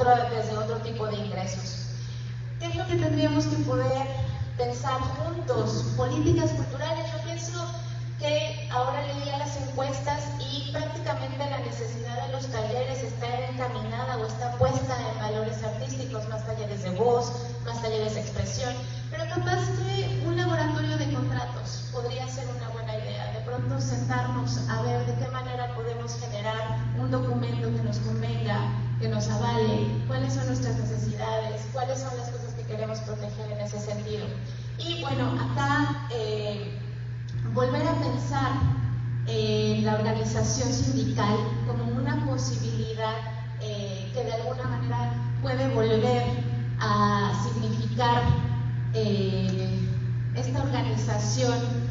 S2: desde otro tipo de ingresos. ¿Qué es lo que tendríamos que poder pensar juntos? Políticas culturales. Yo pienso que ahora leía las encuestas y prácticamente la necesidad de los talleres está encaminada o está puesta en valores artísticos, más talleres de voz, más talleres de expresión, pero capaz que un laboratorio de contratos podría ser una buena idea. De pronto sentarnos a ver de qué manera podemos generar un documento que nos convenga, que nos avale, cuáles son nuestras necesidades, cuáles son las cosas que queremos proteger en ese sentido. Y bueno, acá volver a pensar en la organización sindical como una posibilidad que de alguna manera puede volver a significar esta organización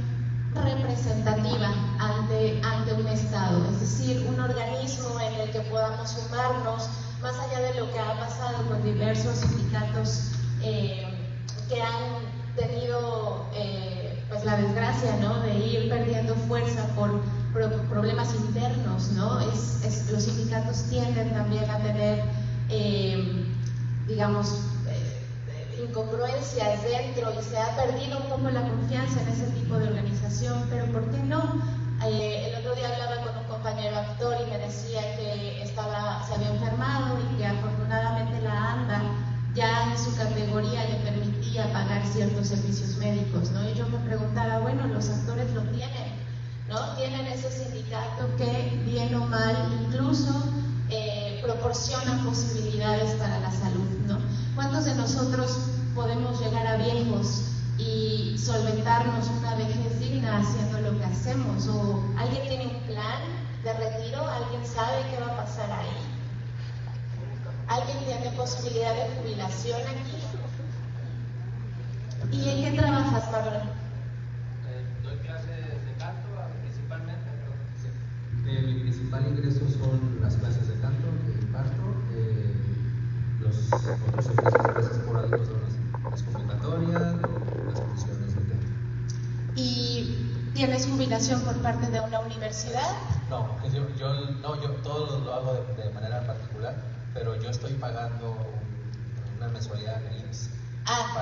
S2: representativa ante un Estado, es decir, un organismo en el que podamos sumarnos, más allá de lo que ha pasado con diversos sindicatos que han tenido pues la desgracia, ¿no?, de ir perdiendo fuerza por problemas internos, ¿no? Los sindicatos tienden también a tener, digamos, incongruencias dentro y se ha perdido un poco la confianza en ese tipo de organización, pero ¿por qué no? El otro día hablaba con un compañero actor y me decía que se había enfermado y que afortunadamente la ANDA ya en su categoría le permitía pagar ciertos servicios médicos, ¿no? Y yo me preguntaba, bueno, los actores lo tienen, ¿no? Tienen ese sindicato que, bien o mal, incluso proporciona posibilidades para la salud, ¿no? ¿Cuántos de nosotros podemos llegar a viejos y solventarnos una vejez digna haciendo lo que hacemos? ¿O alguien tiene un plan de retiro? ¿Alguien sabe qué va a pasar ahí? ¿Alguien tiene posibilidad de jubilación aquí? ¿Y en qué trabajas, Marlon?
S7: Doy clases de canto principalmente.
S8: Mi principal ingreso son las clases de canto que imparto. Los otros ingresos esporádicos son las convocatorias o las funciones de teatro.
S2: ¿Y tienes jubilación por parte de una universidad?
S8: No, yo todo lo hago de manera particular, pero yo estoy pagando una mensualidad en el IMSS.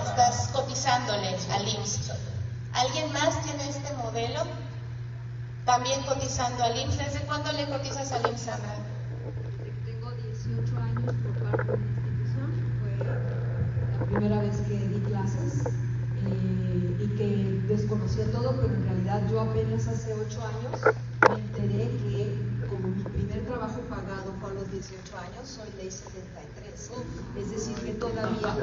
S2: Estás cotizándole al IMSS. ¿Alguien más tiene este modelo? También cotizando al IMSS. ¿Desde cuándo le cotizas al IMSS, Sandra?
S9: Tengo 18 años por parte de la institución. Fue la primera vez que di clases y que desconocía todo, pero en realidad yo apenas hace 8 años me enteré que como mi primer trabajo pagado fue a los 18 años, soy ley 73. Es decir, que todavía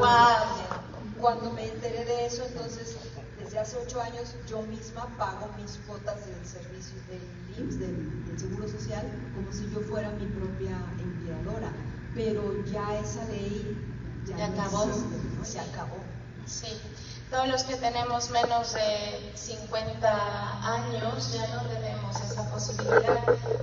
S9: cuando me enteré de eso, entonces desde hace 8 años yo misma pago mis cuotas del servicio del IMSS, del Seguro Social, como si yo fuera mi propia empleadora. Pero ya esa ley ya no
S2: acabó.
S9: existe, se acabó.
S2: Sí. Todos los que tenemos menos de 50 años ya no tenemos esa posibilidad.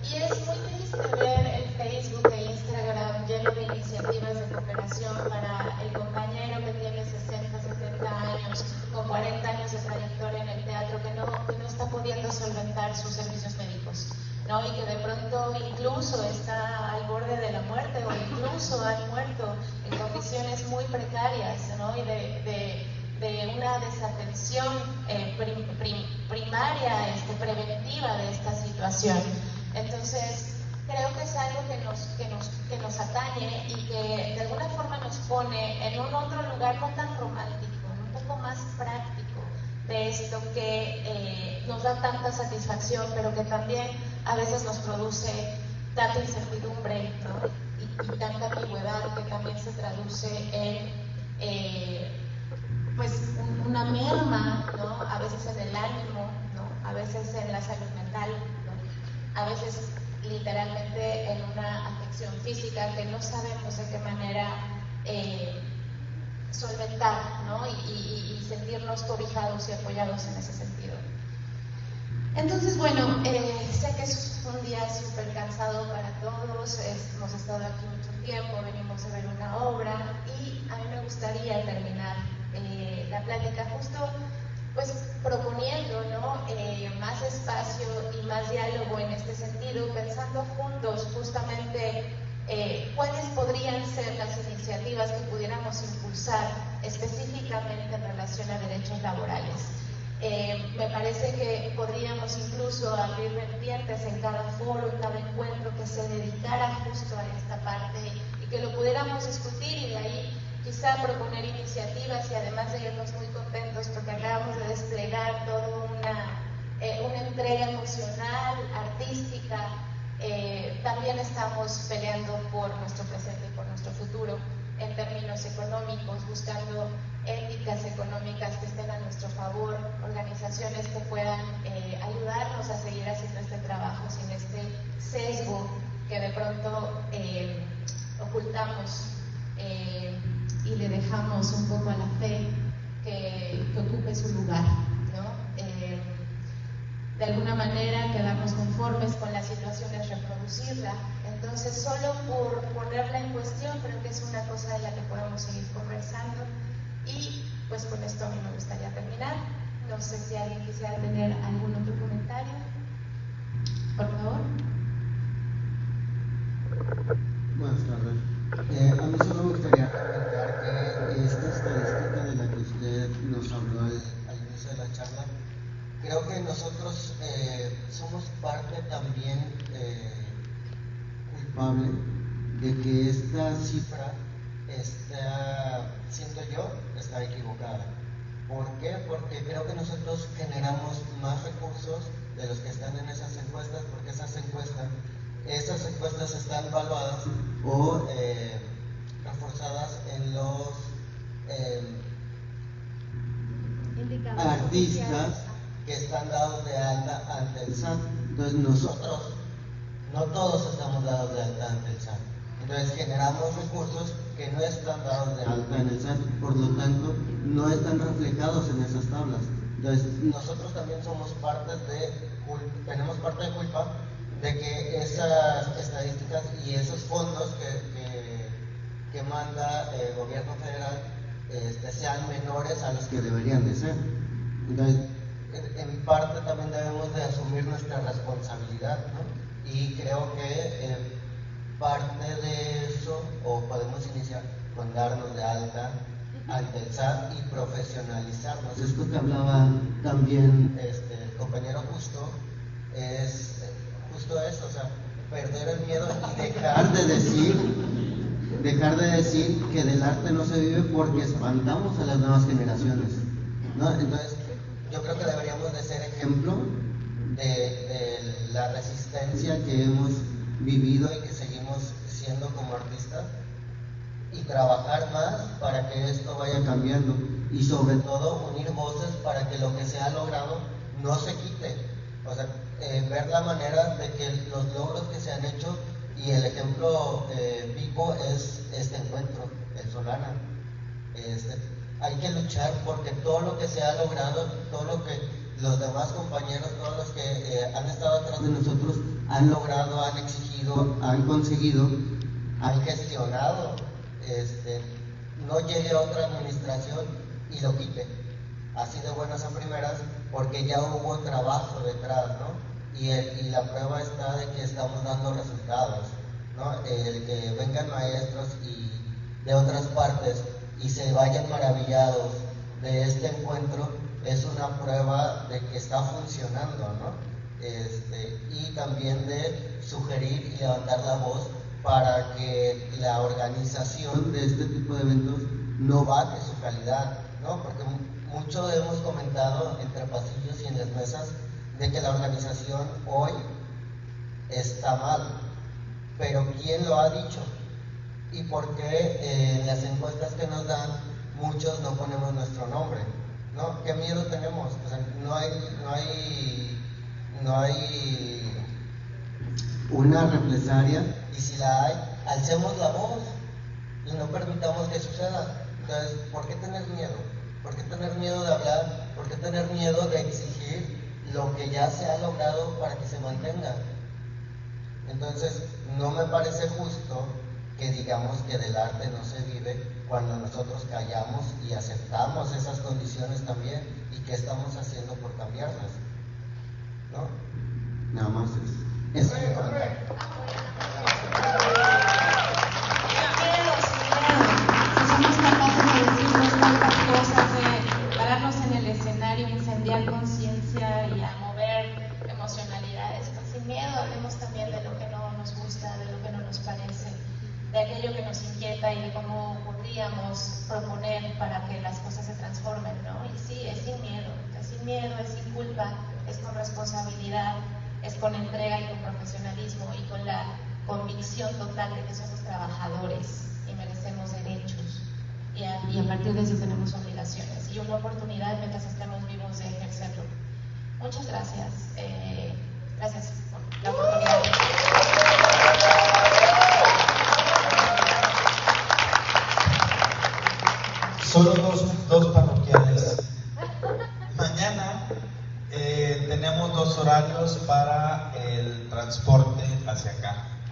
S2: Y es muy triste ver el Facebook e Instagram lleno de iniciativas de cooperación para el compañero que tiene 60, 70 años, con 40 años de trayectoria en el teatro, que no está pudiendo solventar sus servicios médicos, ¿no? Y que de pronto incluso está al borde de la muerte o incluso han muerto en condiciones muy precarias, ¿no? Y de una desatención primaria, preventiva de esta situación. Entonces, creo que es algo que nos atañe y que de alguna forma nos pone en un otro lugar no tan romántico, un poco más práctico de esto que nos da tanta satisfacción, pero que también a veces nos produce tanta incertidumbre, ¿no? y tanta ambigüedad que también se traduce en pues una merma, ¿no? A veces en el ánimo, ¿no? A veces en la salud mental, ¿no? A veces literalmente en una afección física que no sabemos de qué manera solventar, ¿no? Y sentirnos cobijados y apoyados en ese sentido. Entonces, bueno, sé que es un día súper cansado para todos, hemos estado aquí mucho tiempo, venimos a ver una obra y a mí me gustaría terminar la plática justo pues proponiendo, ¿no? Más espacio y más diálogo en este sentido, pensando juntos justamente ¿cuáles podrían ser las iniciativas que pudiéramos impulsar específicamente en relación a derechos laborales? Me parece que podríamos incluso abrir vertientes en cada foro, en cada encuentro que se dedicara justo a esta parte y que lo pudiéramos discutir y de ahí quizá proponer iniciativas y además de irnos muy contentos porque acabamos de desplegar toda una entrega emocional, artística. También estamos peleando por nuestro presente y por nuestro futuro en términos económicos, buscando éticas económicas que estén a nuestro favor, organizaciones que puedan ayudarnos a seguir haciendo este trabajo sin este sesgo que de pronto ocultamos y le dejamos un poco a la fe que ocupe su lugar, ¿no? De alguna manera quedarnos conformes con la situación es reproducirla. Entonces, solo por ponerla en cuestión, creo que es una cosa de la que podemos seguir conversando. Y pues con esto a mí me gustaría terminar. No sé si alguien quisiera tener algún otro comentario. Por favor.
S3: Buenas tardes. A mí solo me gustaría comentar que esta estadística de la que usted nos habló al inicio de la charla, creo que nosotros somos parte también culpable de que esta cifra siento yo, está equivocada. ¿Por qué? Porque creo que nosotros generamos más recursos de los que están en esas encuestas, porque esas encuestas están evaluadas o reforzadas en los artistas que están dados de alta ante el SAT. Entonces nosotros, no todos estamos dados de alta ante el SAT. Entonces generamos recursos que no están dados de alta en el SAT, por lo tanto no están reflejados en esas tablas. Entonces nosotros también tenemos parte de culpa de que esas estadísticas y esos fondos que manda el gobierno federal sean menores a los que deberían de ser. Entonces, en parte también debemos de asumir nuestra responsabilidad, ¿no? Y creo que parte de eso, o podemos iniciar con darnos de alta ante el SAT y profesionalizarnos. Esto que hablaba también el compañero Justo, es justo eso, o sea, perder el miedo y dejar de decir que del arte no se vive porque espantamos a las nuevas generaciones, ¿no? Entonces, yo creo que deberíamos de ser ejemplo de la resistencia que hemos vivido y que seguimos siendo como artistas y trabajar más para que esto vaya cambiando y sobre todo unir voces para que lo que se ha logrado no se quite, o sea, ver la manera de que los logros que se han hecho y el ejemplo vivo es este encuentro, el Solana. Hay que luchar porque todo lo que se ha logrado, todo lo que los demás compañeros, todos los que han estado atrás de nosotros han logrado, han exigido, han conseguido, han gestionado, no llegue a otra administración y lo quite, así de buenas a primeras, porque ya hubo trabajo detrás, ¿no? Y la prueba está de que estamos dando resultados, ¿no? El que vengan maestros y de otras partes y se vayan maravillados de este encuentro es una prueba de que está funcionando, ¿no? Y también de sugerir y levantar la voz para que la organización de este tipo de eventos no baje su calidad, ¿no? Porque mucho hemos comentado entre pasillos y en las mesas de que la organización hoy está mal, pero ¿quién lo ha dicho? ¿Y por qué en las encuestas que nos dan muchos no ponemos nuestro nombre? ¿No? ¿Qué miedo tenemos? O sea, no hay una represalia, y si la hay, alcemos la voz y no permitamos que suceda. Entonces, ¿por qué tener miedo? ¿Por qué tener miedo de hablar? ¿Por qué tener miedo de exigir lo que ya se ha logrado para que se mantenga? Entonces, no me parece justo que digamos que del arte no se vive cuando nosotros callamos y aceptamos esas condiciones también y qué estamos haciendo por cambiarlas, ¿no? Nada más eso es mi comentario.
S2: virtudes y tenemos obligaciones y una oportunidad mientras estemos vivos de ejercerlo. Muchas gracias. Gracias por la oportunidad.
S10: Solo dos parroquiales. Mañana tenemos 2 horarios para el transporte hacia acá.